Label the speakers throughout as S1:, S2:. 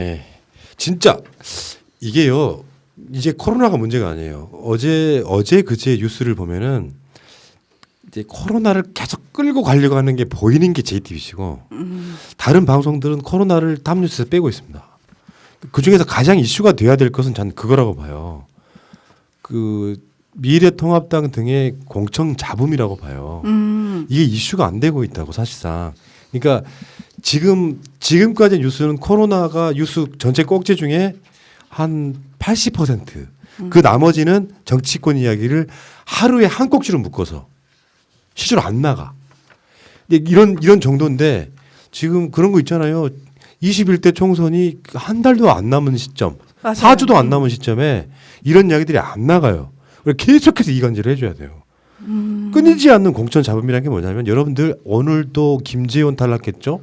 S1: 네. 진짜 이게요. 이제 코로나가 문제가 아니에요. 어제 그제 뉴스를 보면은 이제 코로나를 계속 끌고 가려고 하는 게 보이는 게 JTBC고 다른 방송들은 코로나를 탑 뉴스에서 빼고 있습니다. 그 중에서 가장 이슈가 돼야 될 것은 저는 그거라고 봐요. 그 미래통합당 등의 공청 잡음이라고 봐요. 이게 이슈가 안 되고 있다고 사실상. 그러니까 지금까지 뉴스는 코로나가 뉴스 전체 꼭지 중에 한 80%. 그 나머지는 정치권 이야기를 하루에 한 꼭지로 묶어서 실제로 안 나가. 이런 정도인데 지금 그런 거 있잖아요. 21대 총선이 한 달도 안 남은 시점,
S2: 맞아요.
S1: 4주도 안 남은 시점에 이런 이야기들이 안 나가요. 계속해서 이간질을 해줘야 돼요. 끊이지 않는 공천 잡음이라는 게 뭐냐면 여러분들 오늘도 김재원 탈락했죠?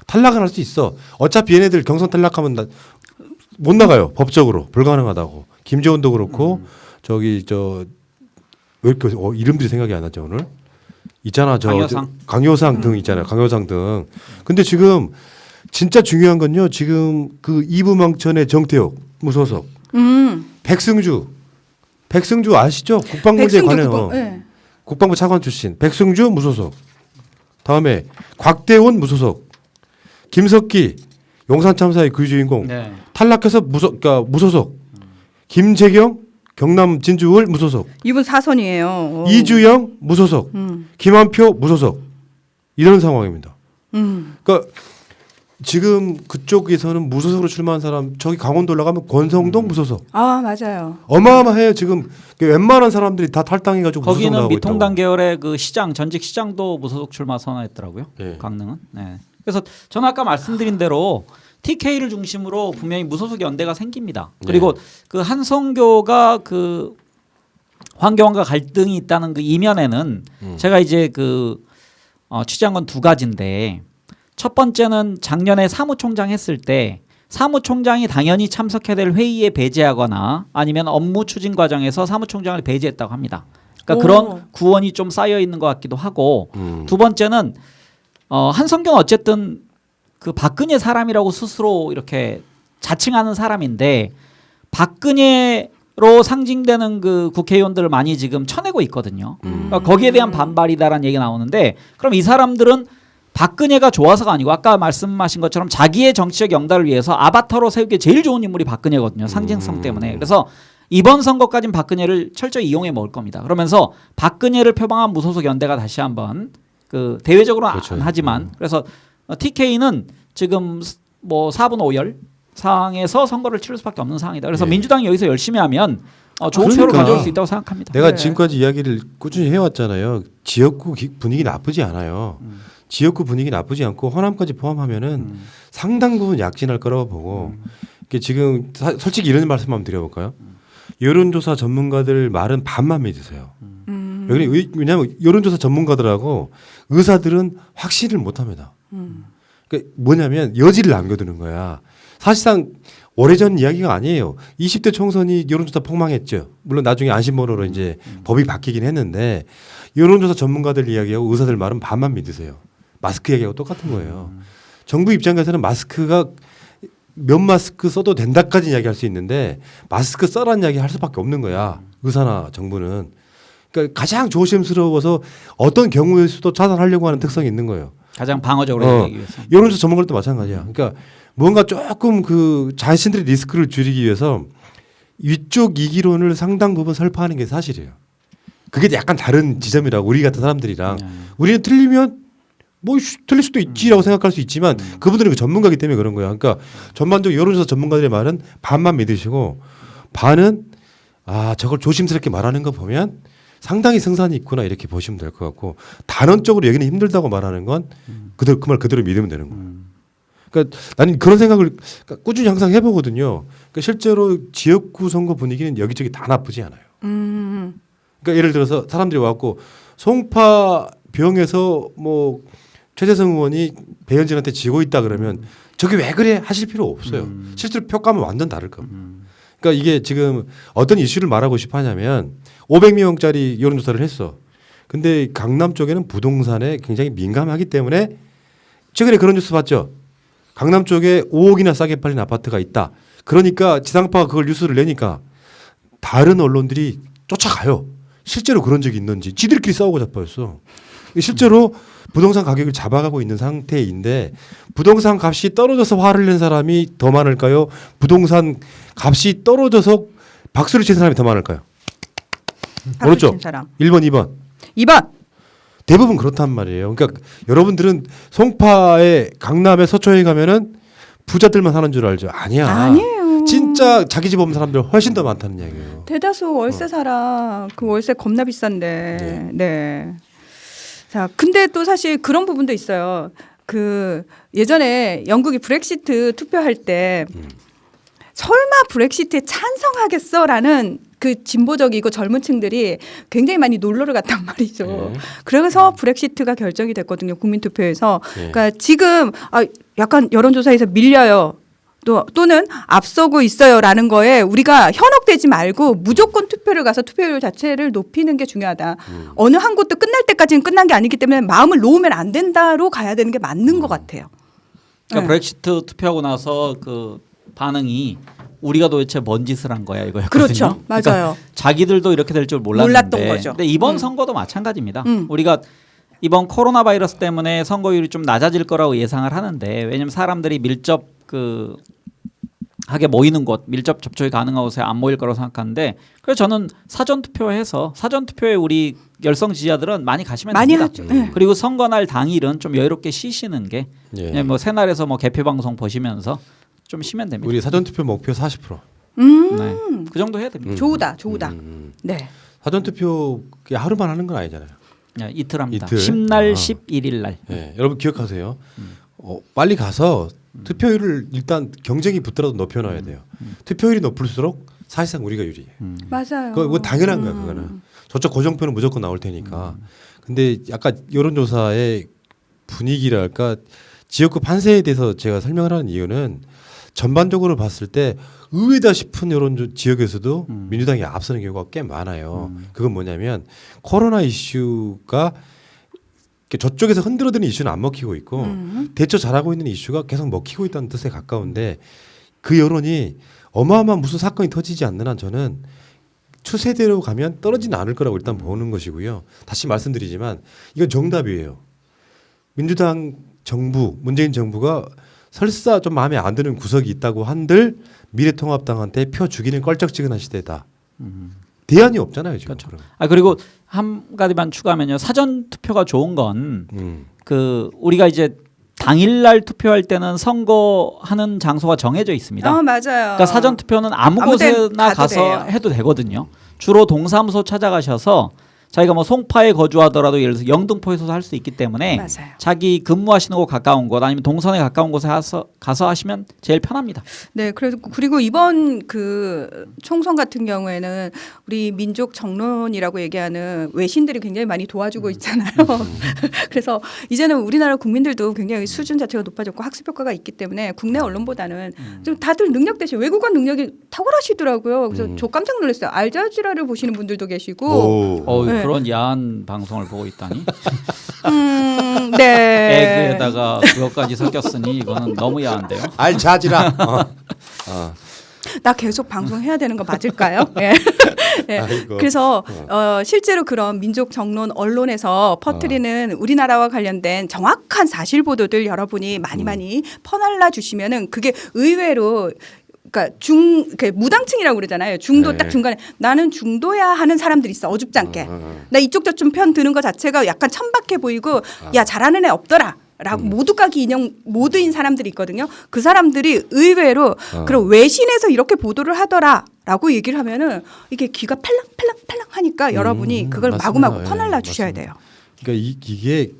S1: 탈락은 할 수 있어. 어차피 얘네들 경선 탈락하면 못 나가요. 법적으로 불가능하다고. 김재원도 그렇고 저기 왜 이렇게 이름들이 생각이 안 나죠 오늘? 있잖아 강효상 등 있잖아요. 강효상 등. 근데 지금 진짜 중요한 건요. 지금 그 이부망천의 정태욱 무소속, 백승주 아시죠? 국방 문제에 관해서
S2: 네.
S1: 국방부 차관 출신 백승주 무소속. 다음에 곽대원 무소속. 김석기 용산 참사의 그 주인공
S3: 네.
S1: 탈락해서 무소속. 김재경 경남 진주을 무소속.
S2: 이분 사선이에요.
S1: 이주영 무소속. 김한표 무소속. 이런 상황입니다. 그러니까 지금 그쪽에서는 무소속으로 출마한 사람 저기 강원도 올라가면 권성동 무소속.
S2: 아 맞아요.
S1: 어마어마해요. 지금 웬만한 사람들이 다 탈당해가지고 무소속
S3: 거기는
S1: 나오고
S3: 미통당
S1: 있다고.
S3: 계열의 그 시장 전직 시장도 무소속 출마 선언했더라고요.
S1: 네.
S3: 강릉은. 네. 그래서 저는 아까 말씀드린 대로 TK를 중심으로 분명히 무소속 연대가 생깁니다. 그리고 그 한성교가 그 황교안과 갈등이 있다는 그 이면에는 제가 이제 그 취재한 건 두 가지인데 첫 번째는 작년에 사무총장 했을 때 사무총장이 당연히 참석해야 될 회의에 배제하거나 아니면 업무 추진 과정에서 사무총장을 배제했다고 합니다. 그러니까 그런 구원이 좀 쌓여 있는 것 같기도 하고 두 번째는 한성교는 어쨌든 그 박근혜 사람이라고 스스로 이렇게 자칭하는 사람인데 박근혜로 상징되는 그 국회의원들을 많이 지금 쳐내고 있거든요. 그러니까 거기에 대한 반발이다라는 얘기가 나오는데 그럼 이 사람들은 박근혜가 좋아서가 아니고 아까 말씀하신 것처럼 자기의 정치적 영달을 위해서 아바타로 세우기 제일 좋은 인물이 박근혜거든요. 상징성 때문에. 그래서 이번 선거까지는 박근혜를 철저히 이용해 먹을 겁니다. 그러면서 박근혜를 표방한 무소속 연대가 다시 한번 그 대외적으로는
S1: 그렇죠.
S3: 안 하지만 그래서 TK는 지금 뭐 4분 5열 상황에서 선거를 치를 수밖에 없는 상황이다. 그래서 민주당이 여기서 열심히 하면 좋은 표를 가져올 수 있다고 생각합니다.
S1: 내가 지금까지 이야기를 꾸준히 해왔잖아요. 지역구 분위기 나쁘지 않아요. 지역구 분위기 나쁘지 않고 호남까지 포함하면은 상당 부분 약진할 거라고 보고 지금 솔직히 이런 말씀 한번 드려볼까요? 여론조사 전문가들 말은 반만 믿으세요. 왜냐하면 여론조사 전문가들하고 의사들은 확신을 못합니다. 그러니까 뭐냐면 여지를 남겨두는 거야. 사실상 오래전 이야기가 아니에요. 20대 총선이 여론조사 폭망했죠. 물론 나중에 안심번호로 이제 법이 바뀌긴 했는데 여론조사 전문가들 이야기하고 의사들 말은 반만 믿으세요. 마스크 얘기하고 똑같은 거예요. 정부 입장에서는 마스크가 몇 마스크 써도 된다까지 이야기할 수 있는데 마스크 써라는 이야기 할 수밖에 없는 거야. 의사나 정부는. 그러니까 가장 조심스러워서 어떤 경우에서도 차단하려고 하는 특성이 있는 거예요.
S3: 가장 방어적으로 얘기하기 위해서.
S1: 여론조사 전문가들도 마찬가지야. 그러니까 뭔가 조금 그 자신들의 리스크를 줄이기 위해서 위쪽 이기론을 상당 부분 설파하는 게 사실이에요. 그게 약간 다른 지점이라고 우리 같은 사람들이랑 우리는 틀리면 뭐 틀릴 수도 있지라고 생각할 수 있지만 그분들은 그 전문가이기 때문에 그런 거야. 그러니까 전반적으로 여론조사 전문가들의 말은 반만 믿으시고 반은 저걸 조심스럽게 말하는 거 보면 상당히 승산이 있구나 이렇게 보시면 될 것 같고 단언적으로 여기는 힘들다고 말하는 건 그 말 그대로 믿으면 되는 거예요. 그러니까 나는 그런 생각을 꾸준히 항상 해보거든요. 그러니까 실제로 지역구 선거 분위기는 여기저기 다 나쁘지 않아요. 그러니까 예를 들어서 사람들이 와갖고 송파병에서 뭐 최재성 의원이 배현진한테 지고 있다 그러면 저게 왜 그래 하실 필요 없어요. 실제로 표감은 완전 다를 겁니다. 그러니까 이게 지금 어떤 이슈를 말하고 싶어 하냐면 500명짜리 여론조사를 했어. 근데 강남 쪽에는 부동산에 굉장히 민감하기 때문에 최근에 그런 뉴스 봤죠. 강남 쪽에 5억이나 싸게 팔린 아파트가 있다. 그러니까 지상파가 그걸 뉴스를 내니까 다른 언론들이 쫓아가요. 실제로 그런 적이 있는지 지들끼리 싸우고 자빠졌어. 실제로 부동산 가격을 잡아가고 있는 상태인데 부동산 값이 떨어져서 화를 낸 사람이 더 많을까요? 부동산 값이 떨어져서 박수를 친 사람이 더 많을까요?
S2: 박수
S1: 그렇죠.
S2: 친 사람.
S1: 1번, 2번.
S2: 2번.
S1: 대부분 그렇단 말이에요. 그러니까 여러분들은 송파에 강남에 서초에 가면은 부자들만 사는 줄 알죠. 아니야.
S2: 아니에요.
S1: 진짜 자기 집 없는 사람들 훨씬 더 많다는 얘기예요.
S2: 대다수 월세 살아. 그 월세 겁나 비싼데. 네. 자, 근데 또 사실 그런 부분도 있어요. 그 예전에 영국이 브렉시트 투표할 때 설마 브렉시트에 찬성하겠어라는 그 진보적이고 젊은 층들이 굉장히 많이 놀러를 갔단 말이죠.
S1: 네.
S2: 그래서 브렉시트가 결정이 됐거든요. 국민투표에서.
S1: 네.
S2: 그러니까 지금 약간 여론조사에서 밀려요. 또는 앞서고 있어요라는 거에 우리가 현혹되지 말고 무조건 투표를 가서 투표율 자체를 높이는 게 중요하다. 어느 한 곳도 끝날 때까지는 끝난 게 아니기 때문에 마음을 놓으면 안 된다로 가야 되는 게 맞는 것 같아요.
S3: 그러니까
S2: 네.
S3: 브렉시트 투표하고 나서 그 반응이 우리가 도대체 뭔 짓을 한 거야 이거였거든요.
S2: 그렇죠. 맞아요.
S3: 그러니까 자기들도 이렇게 될 줄 몰랐는데.
S2: 몰랐던 거죠.
S3: 근데 이번 선거도 마찬가지입니다.
S2: 음.
S3: 우리가 이번 코로나 바이러스 때문에 선거율이 좀 낮아질 거라고 예상을 하는데 왜냐면 사람들이 밀접 하게 모이는 곳, 밀접 접촉이 가능한 곳에 안 모일 거라고 생각하는데 그래서 저는 사전 투표해서 사전 투표에 우리 열성 지지자들은 많이 가시면
S2: 많이
S3: 됩니다.
S2: 하죠. 네.
S3: 그리고 선거날 당일은 좀 여유롭게 쉬시는 게
S1: 예.
S3: 그냥 뭐 새날에서 뭐 개표 방송 보시면서 좀 쉬면 됩니다.
S1: 우리 사전투표 목표 40%.
S3: 네. 그 정도 해야 됩니다.
S2: 좋다. 네.
S1: 사전투표 하루만 하는 건 아니잖아요.
S3: 네, 이틀 합니다.
S1: 이틀?
S3: 10날,
S1: 아.
S3: 11일 날.
S1: 예, 여러분 기억하세요. 빨리 가서 투표율을 일단 경쟁이 붙더라도 높여놔야 돼요. 투표율이 높을수록 사실상 우리가 유리해요.
S2: 맞아요.
S1: 그거 당연한 거야 그거는. 저쪽 고정표는 무조건 나올 테니까. 근데 약간 여론조사의 분위기랄까 지역구 판세에 대해서 제가 설명을 하는 이유는 전반적으로 봤을 때 의외다 싶은 여론 지역에서도 민주당이 앞서는 경우가 꽤 많아요. 그건 뭐냐면 코로나 이슈가 저쪽에서 흔들어대는 이슈는 안 먹히고 있고 대처 잘하고 있는 이슈가 계속 먹히고 있다는 뜻에 가까운데 그 여론이 어마어마한 무슨 사건이 터지지 않는 한 저는 추세대로 가면 떨어지는 않을 거라고 일단 보는 것이고요. 다시 말씀드리지만 이건 정답이에요. 민주당 정부, 문재인 정부가 설사 좀 마음에 안 드는 구석이 있다고 한들 미래통합당한테 표 주기는 껄쩍지근한 시대다. 대안이 없잖아요 지금.
S3: 그렇죠. 그리고 한 가지만 추가하면요. 사전 투표가 좋은 건 그 우리가 이제 당일날 투표할 때는 선거하는 장소가 정해져 있습니다.
S2: 맞아요.
S3: 그러니까 사전 투표는 아무
S2: 아무 데나
S3: 곳에나
S2: 가도
S3: 가서
S2: 돼요.
S3: 해도 되거든요. 주로 동사무소 찾아가셔서 자기가 뭐 송파에 거주하더라도 예를 들어서 영등포에서도 할 수 있기 때문에
S2: 맞아요.
S3: 자기 근무하시는 곳 가까운 곳 아니면 동선에 가까운 곳에 가서 하시면 제일 편합니다.
S2: 네, 그리고 이번 그 총선 같은 경우에는 우리 민족 정론이라고 얘기하는 외신들이 굉장히 많이 도와주고 있잖아요. 그래서 이제는 우리나라 국민들도 굉장히 수준 자체가 높아졌고 학습 효과가 있기 때문에 국내 언론보다는 좀 다들 능력 대신 외국어 능력이 탁월하시더라고요. 그래서 저 깜짝 놀랐어요. 알자지라를 보시는 분들도 계시고. 네.
S3: 그런 야한 방송을 보고 있다니.
S2: 네.
S3: 에그에다가 그것까지 섞였으니 이거는 너무 야한데요.
S1: 알자지라.
S2: 나 계속 방송해야 되는 거 맞을까요? 예. 예.
S1: 아이고.
S2: 그래서 실제로 그런 민족 정론 언론에서 퍼뜨리는 우리나라와 관련된 정확한 사실 보도들 여러분이 많이 퍼날라 주시면은 그게 의외로 그러니까 무당층이라고 그러잖아요. 중도
S1: 네.
S2: 딱 중간에 나는 중도야 하는 사람들이 있어. 어줍지 않게. 나 이쪽 저쪽 편 드는 것 자체가 약간 천박해 보이고 야 잘하는 애 없더라. 라고 모두 까기 인형 모드인 사람들이 있거든요. 그 사람들이 의외로 그런 외신에서 이렇게 보도를 하더라라고 얘기를 하면은 이게 귀가 팔랑팔랑 하니까 여러분이 그걸
S1: 맞습니다.
S2: 마구마구 퍼날라 주셔야
S1: 맞습니다.
S2: 돼요.
S1: 그러니까 이게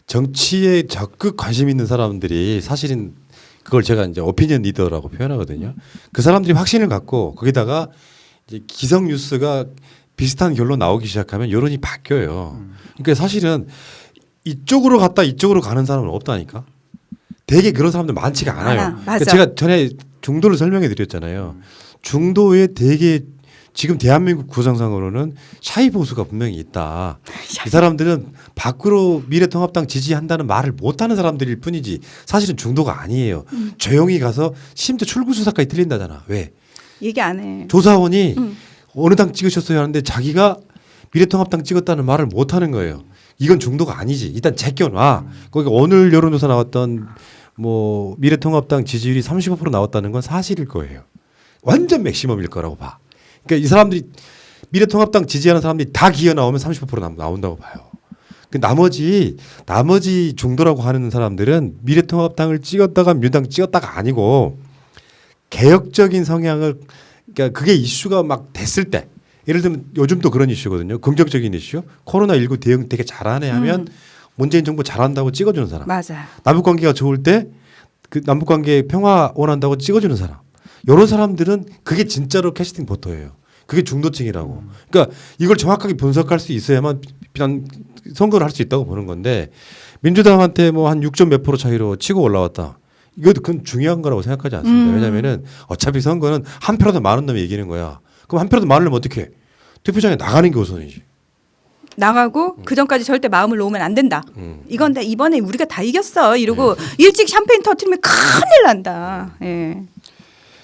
S1: 정치에 적극 관심 있는 사람들이 사실은 그걸 제가 이제 오피니언 리더라고 표현하거든요. 그 사람들이 확신을 갖고 거기다가 이제 기성 뉴스가 비슷한 결론 나오기 시작하면 여론이 바뀌어요. 그러니까 사실은 이쪽으로 갔다 이쪽으로 가는 사람은 없다니까. 되게 그런 사람들 많지가 않아요.
S2: 맞아.
S1: 그러니까 제가 전에 중도를 설명해 드렸잖아요. 중도에 되게 지금 대한민국 구성상으로는 샤이 보수가 분명히 있다. 이 사람들은 밖으로 미래통합당 지지한다는 말을 못하는 사람들일 뿐이지 사실은 중도가 아니에요. 조용히 가서 심지어 출구 수사까지 틀린다잖아. 왜?
S2: 얘기 안 해.
S1: 조사원이 어느 당 찍으셨어요 하는데 자기가 미래통합당 찍었다는 말을 못하는 거예요. 이건 중도가 아니지. 일단 제껴놔. 거기 오늘 여론조사 나왔던 뭐 미래통합당 지지율이 35% 나왔다는 건 사실일 거예요. 완전 맥시멈일 거라고 봐. 그러니까 이 사람들이 미래통합당 지지하는 사람들이 다 기어 나오면 30% 나온다고 봐요. 그 나머지 중도라고 하는 사람들은 미래통합당을 찍었다가 민주당 찍었다가 아니고 개혁적인 성향을 그러니까 그게 이슈가 막 됐을 때 예를 들면 요즘 또 그런 이슈거든요. 긍정적인 이슈. 코로나19 대응 되게 잘하네 하면 문재인 정부 잘한다고 찍어주는 사람.
S2: 맞아.
S1: 남북관계가 좋을 때 그 남북관계 평화 원한다고 찍어주는 사람. 이런 사람들은 그게 진짜로 캐스팅 보터예요. 그게 중도층이라고. 그러니까 이걸 정확하게 분석할 수 있어야만 비단 선거를 할 수 있다고 보는 건데 민주당한테 뭐 한 6점 몇 프로 차이로 치고 올라왔다. 이것도 그건 중요한 거라고 생각하지 않습니다. 왜냐하면은 어차피 선거는 한 표라도 많은 놈이 이기는 거야. 그럼 한 표라도 많으려면 어떻게 해? 투표장에 나가는 게 우선이지.
S2: 나가고 그 전까지 절대 마음을 놓으면 안 된다. 이건 다 이번에 우리가 다 이겼어. 이러고 일찍 샴페인 터트리면 큰일 난다. 예.